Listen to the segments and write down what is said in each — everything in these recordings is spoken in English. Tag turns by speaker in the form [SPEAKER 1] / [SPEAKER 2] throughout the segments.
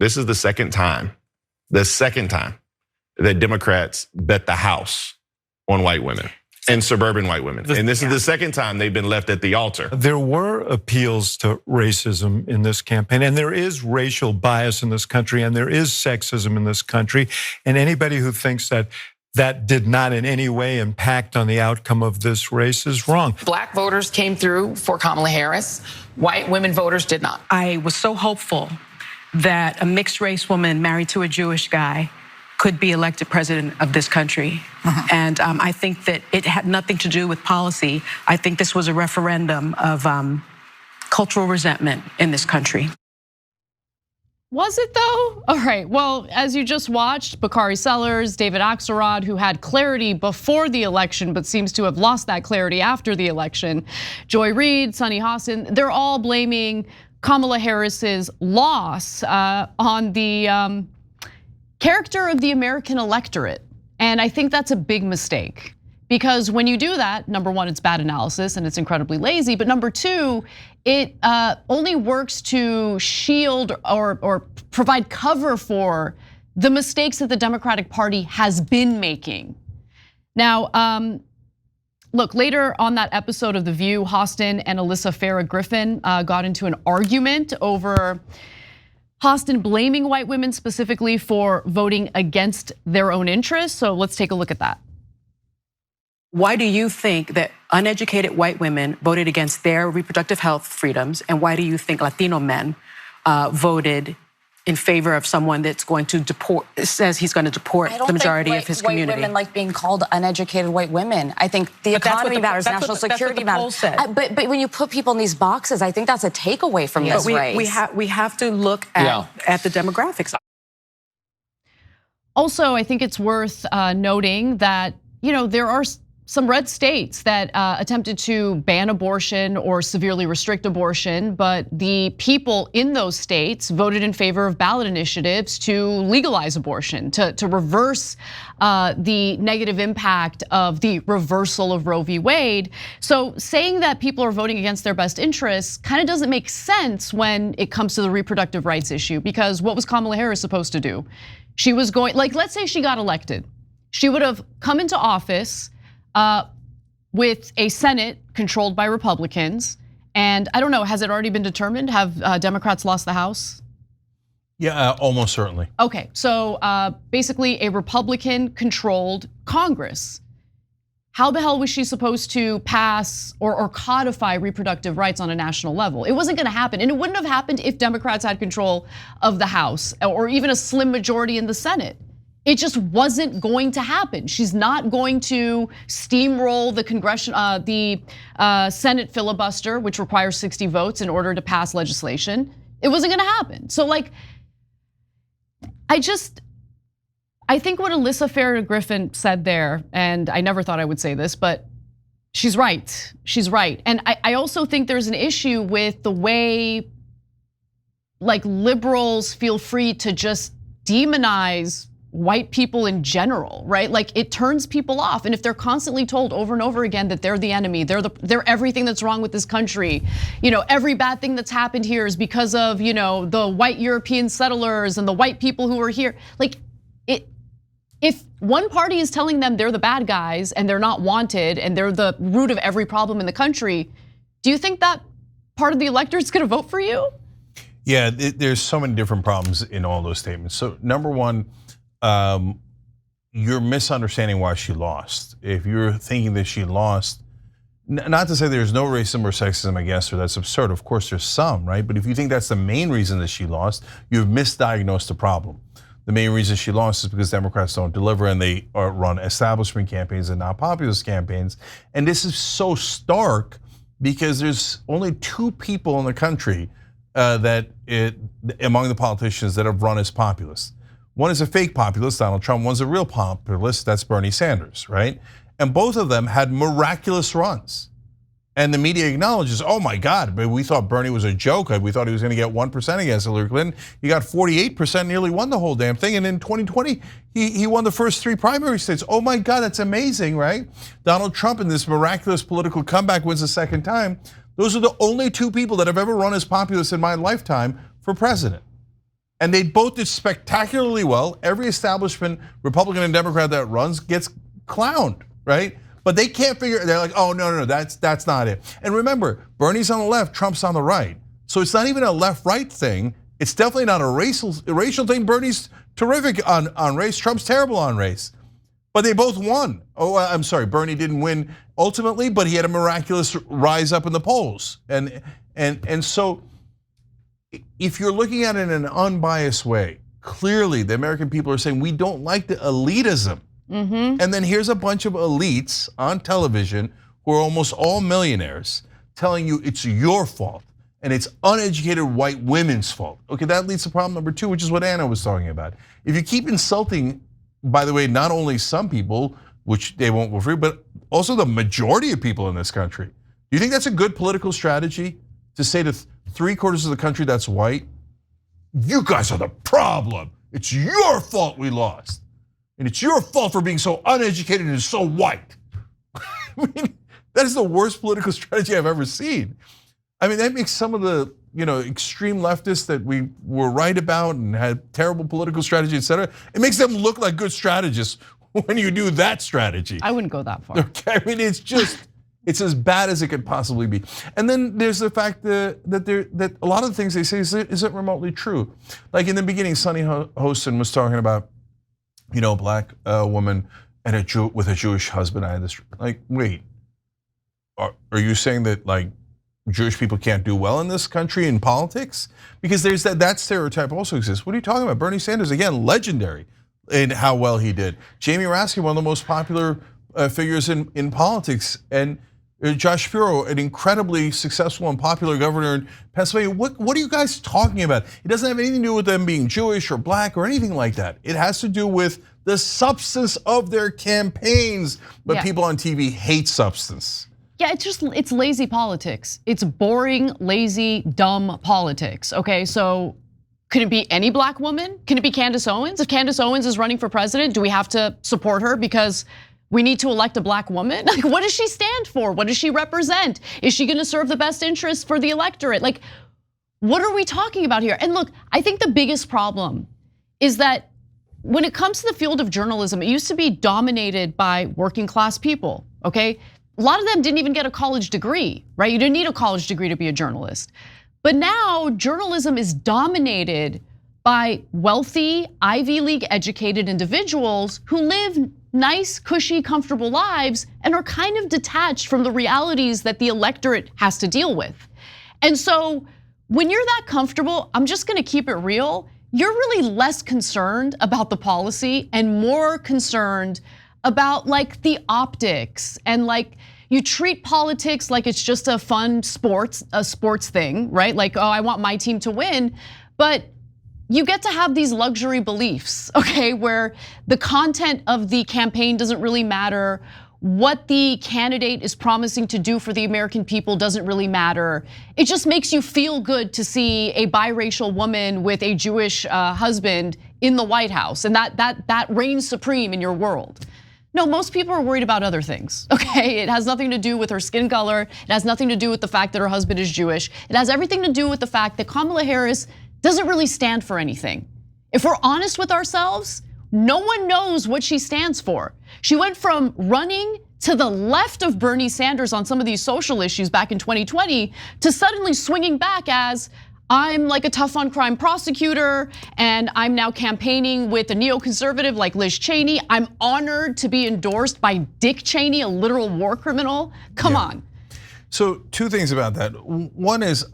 [SPEAKER 1] This is the second time that Democrats bet the House on white women and suburban white women. And this is the second time they've been left at the altar.
[SPEAKER 2] There were appeals to racism in this campaign, and there is racial bias in this country, and there is sexism in this country. And anybody who thinks that that did not in any way impact on the outcome of this race is wrong.
[SPEAKER 3] Black voters came through for Kamala Harris. White women voters did not.
[SPEAKER 4] I was so hopeful that a mixed race woman married to a Jewish guy could be elected president of this country. And I think that it had nothing to do with policy. I think this was a referendum of cultural resentment in this country.
[SPEAKER 5] Was it though? All right, well, as you just watched, Bakari Sellers, David Axelrod, who had clarity before the election, but seems to have lost that clarity after the election. Joy Reid, Sunny Hostin, they're all blaming Kamala Harris's loss on the character of the American electorate. And I think that's a big mistake. Because when you do that, number one, it's bad analysis and it's incredibly lazy. But number two, it only works to shield or provide cover for the mistakes that the Democratic Party has been making. Now, look, later on that episode of The View, Hostin and Alyssa Farah Griffin got into an argument over Hostin blaming white women specifically for voting against their own interests. So let's take a look at that.
[SPEAKER 4] Why do you think that uneducated white women voted against their reproductive health freedoms? And why do you think Latino men voted in favor of someone that's going to deport, says he's going to deport the majority of his community?
[SPEAKER 6] White women like being called uneducated white women. I think the economy matters, national security matters. But when you put people in these boxes, I think that's a takeaway from this race.
[SPEAKER 4] We have to look at the demographics.
[SPEAKER 5] Also, I think it's worth noting that there are some red states that attempted to ban abortion or severely restrict abortion, but the people in those states voted in favor of ballot initiatives to legalize abortion, to reverse the negative impact of the reversal of Roe v. Wade. So saying that people are voting against their best interests kind of doesn't make sense when it comes to the reproductive rights issue, because what was Kamala Harris supposed to do? She was going, like, let's say she got elected. She would have come into office with a Senate controlled by Republicans. And I don't know, has it already been determined? Have Democrats lost the House?
[SPEAKER 7] Yeah, almost certainly.
[SPEAKER 5] Okay, so basically a Republican controlled Congress. How the hell was she supposed to pass or codify reproductive rights on a national level? It wasn't gonna happen, and it wouldn't have happened if Democrats had control of the House or even a slim majority in the Senate. It just wasn't going to happen. She's not going to steamroll the Senate filibuster, which requires 60 votes in order to pass legislation. It wasn't gonna happen. So I think what Alyssa Farah Griffin said there, and I never thought I would say this, but she's right. She's right. And I also think there's an issue with the way liberals feel free to just demonize white people in general, right? Like, it turns people off. And if they're constantly told over and over again that they're the enemy, they're everything that's wrong with this country, every bad thing that's happened here is because of, the white European settlers and the white people who were here. If one party is telling them they're the bad guys and they're not wanted and they're the root of every problem in the country, do you think that part of the electorate's gonna vote for you?
[SPEAKER 7] Yeah, there's so many different problems in all those statements. So number one, you're misunderstanding why she lost. If you're thinking that she lost, not to say there's no racism or sexism against her, that's absurd. Of course there's some, right? But if you think that's the main reason that she lost, you've misdiagnosed the problem. The main reason she lost is because Democrats don't deliver and they run establishment campaigns and not populist campaigns. And this is so stark because there's only two people in the country among the politicians that have run as populists. One is a fake populist, Donald Trump. One's a real populist, that's Bernie Sanders, right? And both of them had miraculous runs. And the media acknowledges, oh my God, but we thought Bernie was a joke. We thought he was gonna get 1% against Hillary Clinton. He got 48%, nearly won the whole damn thing. And in 2020, he won the first 3 primary states. Oh my God, that's amazing, right? Donald Trump in this miraculous political comeback wins a second time. Those are the only two people that have ever run as populists in my lifetime for president. And they both did spectacularly well. Every establishment, Republican and Democrat that runs gets clowned, right? But they can't figure, they're like, oh, no, that's not it. And remember, Bernie's on the left, Trump's on the right. So it's not even a left-right thing. It's definitely not a racial thing. Bernie's terrific on race, Trump's terrible on race. But they both won. Oh, I'm sorry, Bernie didn't win ultimately, but he had a miraculous rise up in the polls. And so if you're looking at it in an unbiased way, clearly the American people are saying we don't like the elitism. And then here's a bunch of elites on television who are almost all millionaires telling you it's your fault and it's uneducated white women's fault. Okay, that leads to problem number 2, which is what Anna was talking about. If you keep insulting, by the way, not only some people, which they won't go free, but also the majority of people in this country. Do you think that's a good political strategy to say to 3/4 of the country that's white, you guys are the problem. It's your fault we lost. And it's your fault for being so uneducated and so white. I mean, that is the worst political strategy I've ever seen. I mean, that makes some of the extreme leftists that we were right about and had terrible political strategy, et cetera, it makes them look like good strategists when you do that strategy.
[SPEAKER 5] I wouldn't go that far.
[SPEAKER 7] Okay, I mean, it's as bad as it could possibly be. And then there's the fact that a lot of the things they say isn't remotely true. Like in the beginning, Sunny Hostin was talking about, black woman and with a Jewish husband. I had this, like, wait, are you saying that like Jewish people can't do well in this country in politics? Because there's that stereotype also exists. What are you talking about? Bernie Sanders, again, legendary in how well he did. Jamie Raskin, one of the most popular figures in politics, and Josh Shapiro, an incredibly successful and popular governor in Pennsylvania. What are you guys talking about? It doesn't have anything to do with them being Jewish or black or anything like that. It has to do with the substance of their campaigns, but people on TV hate substance.
[SPEAKER 5] Yeah, it's lazy politics. It's boring, lazy, dumb politics, okay? So could it be any black woman? Can it be Candace Owens? If Candace Owens is running for president, do we have to support her because we need to elect a black woman? Like, what does she stand for? What does she represent? Is she gonna serve the best interests for the electorate? Like, what are we talking about here? And look, I think the biggest problem is that when it comes to the field of journalism, it used to be dominated by working class people, okay? A lot of them didn't even get a college degree, right? You didn't need a college degree to be a journalist. But now journalism is dominated by wealthy, Ivy League educated individuals who live nice, cushy, comfortable lives and are kind of detached from the realities that the electorate has to deal with. And so when you're that comfortable, I'm just gonna keep it real, you're really less concerned about the policy and more concerned about like the optics, and like you treat politics like it's just a fun sports thing, right? Like, oh, I want my team to win, but you get to have these luxury beliefs, okay, where the content of the campaign doesn't really matter. What the candidate is promising to do for the American people doesn't really matter. It just makes you feel good to see a biracial woman with a Jewish husband in the White House, and that reigns supreme in your world. No, most people are worried about other things, okay? It has nothing to do with her skin color. It has nothing to do with the fact that her husband is Jewish. It has everything to do with the fact that Kamala Harris doesn't really stand for anything. If we're honest with ourselves, no one knows what she stands for. She went from running to the left of Bernie Sanders on some of these social issues back in 2020 to suddenly swinging back as, I'm like a tough on crime prosecutor and I'm now campaigning with a neoconservative like Liz Cheney. I'm honored to be endorsed by Dick Cheney, a literal war criminal. Come on.
[SPEAKER 7] So 2 things about that. One is,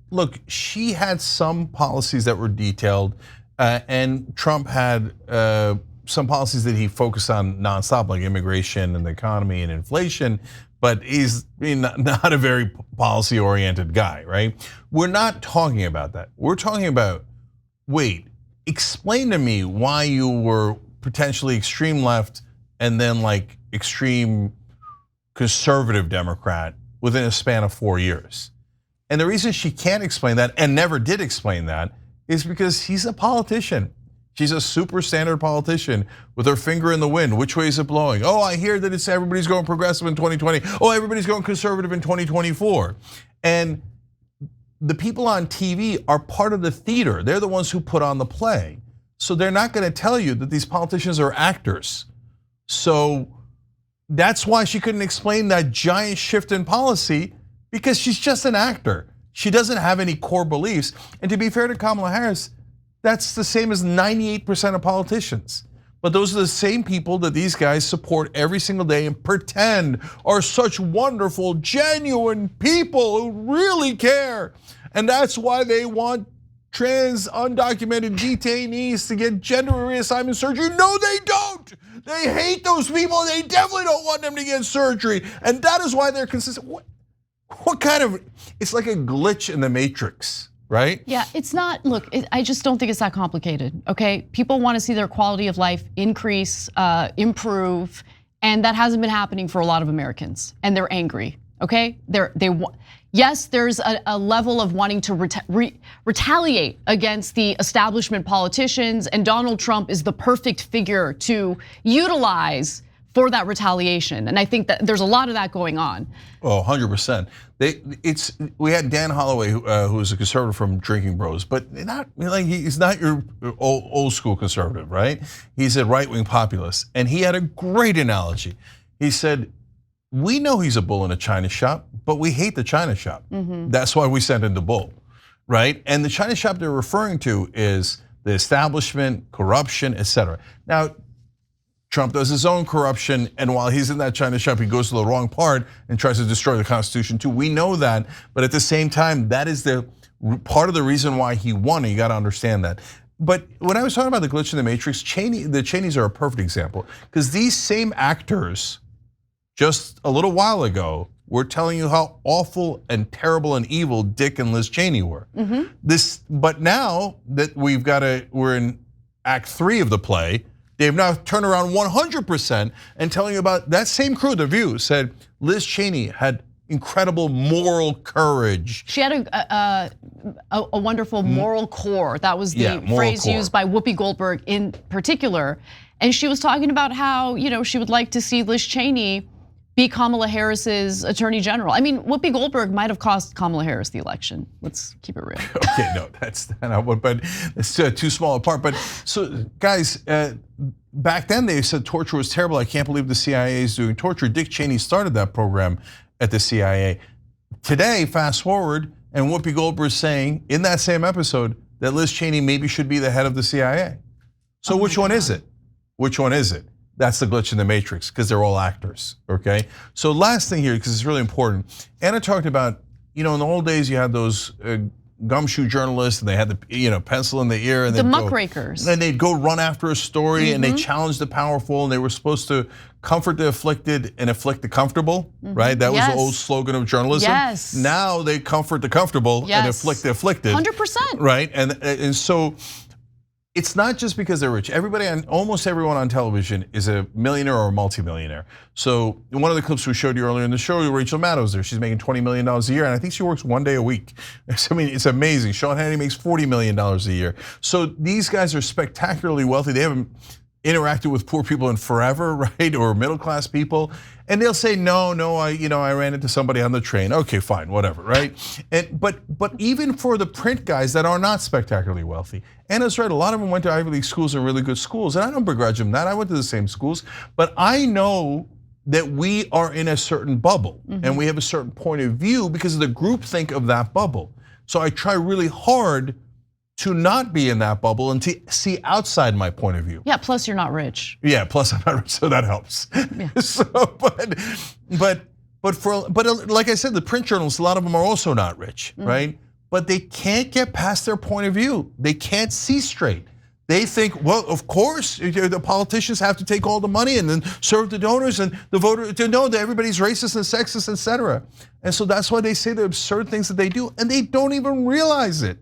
[SPEAKER 7] look, she had some policies that were detailed, and Trump had some policies that he focused on nonstop, like immigration and the economy and inflation, but he's not a very policy-oriented guy, right? We're not talking about that. We're talking about, wait, explain to me why you were potentially extreme left and then like extreme conservative Democrat within a span of 4 years. And the reason she can't explain that and never did explain that is because he's a politician. She's a super standard politician with her finger in the wind. Which way is it blowing? Oh, I hear that it's everybody's going progressive in 2020. Oh, everybody's going conservative in 2024. And the people on TV are part of the theater. They're the ones who put on the play. So they're not going to tell you that these politicians are actors. So that's why she couldn't explain that giant shift in policy, because she's just an actor. She doesn't have any core beliefs. And to be fair to Kamala Harris, that's the same as 98% of politicians. But those are the same people that these guys support every single day and pretend are such wonderful, genuine people who really care. And that's why they want trans undocumented detainees to get gender reassignment surgery. No, they don't. They hate those people. They definitely don't want them to get surgery. And that is why they're consistent. What kind of, it's like a glitch in the matrix, right?
[SPEAKER 5] Yeah, it's not, look, I just don't think it's that complicated, okay? People want to see their quality of life increase, improve, and that hasn't been happening for a lot of Americans, and they're angry, okay? Yes, there's a level of wanting to retaliate against the establishment politicians, and Donald Trump is the perfect figure to utilize for that retaliation. And I think that there's a lot of that going on.
[SPEAKER 7] Oh, 100%. We had Dan Holloway, who is a conservative from Drinking Bros, but he's not your old school conservative, right? He's a right-wing populist, and he had a great analogy. He said, we know he's a bull in a china shop, but we hate the china shop. That's why we sent in the bull, right? And the china shop they're referring to is the establishment, corruption, etc. Now, Trump does his own corruption, and while he's in that china shop, he goes to the wrong part and tries to destroy the Constitution too. We know that, but at the same time, that is the part of the reason why he won, and you gotta understand that. But when I was talking about the glitch in the matrix, the Cheneys are a perfect example, because these same actors, just a little while ago, were telling you how awful and terrible and evil Dick and Liz Cheney were. But now that we're in Act 3 of the play, they've now turned around 100% and telling you about that same crew. The View said Liz Cheney had incredible moral courage.
[SPEAKER 5] She had a wonderful moral core. That was the phrase used by Whoopi Goldberg in particular. And she was talking about how she would like to see Liz Cheney be Kamala Harris's attorney general. I mean, Whoopi Goldberg might have cost Kamala Harris the election. Let's keep it real.
[SPEAKER 7] Okay, no, that's not what, but it's too small a part. But so, guys, back then they said torture was terrible. I can't believe the CIA is doing torture. Dick Cheney started that program at the CIA. Today, fast forward, and Whoopi Goldberg is saying in that same episode that Liz Cheney maybe should be the head of the CIA. So which one is it? Which one is it? That's the glitch in the matrix, because they're all actors, okay? So last thing here, because it's really important. Anna talked about, in the old days you had those gumshoe journalists, and they had the pencil in the ear, and
[SPEAKER 5] the muckrakers.
[SPEAKER 7] Then they'd go run after a story, and they challenged the powerful, and they were supposed to comfort the afflicted and afflict the comfortable, right? That was the old slogan of journalism.
[SPEAKER 5] Yes.
[SPEAKER 7] Now they comfort the comfortable and afflict the afflicted.
[SPEAKER 5] 100%.
[SPEAKER 7] Right, and so. It's not just because they're rich. Almost everyone on television is a millionaire or a multimillionaire. So in one of the clips we showed you earlier in the show, Rachel Maddow's there. She's making $20 million a year, and I think she works 1 day a week. I mean, it's amazing. Sean Hannity makes $40 million a year. So these guys are spectacularly wealthy. They haven't interacted with poor people in forever, right? Or middle class people. And they'll say, no, I ran into somebody on the train. Okay, fine, whatever, right? But even for the print guys that are not spectacularly wealthy, Anna's right, a lot of them went to Ivy League schools and really good schools, and I don't begrudge them that. I went to the same schools, but I know that we are in a certain bubble, and we have a certain point of view because of the groupthink of that bubble. So I try really hard to not be in that bubble and to see outside my point of view.
[SPEAKER 5] Yeah, plus you're not rich.
[SPEAKER 7] Yeah, plus I'm not rich, so that helps. Yeah. But like I said, the print journalists, a lot of them are also not rich, right? But they can't get past their point of view. They can't see straight. They think, well, of course, the politicians have to take all the money and then serve the donors and the voter to know that everybody's racist and sexist, etc. And so that's why they say the absurd things that they do, and they don't even realize it.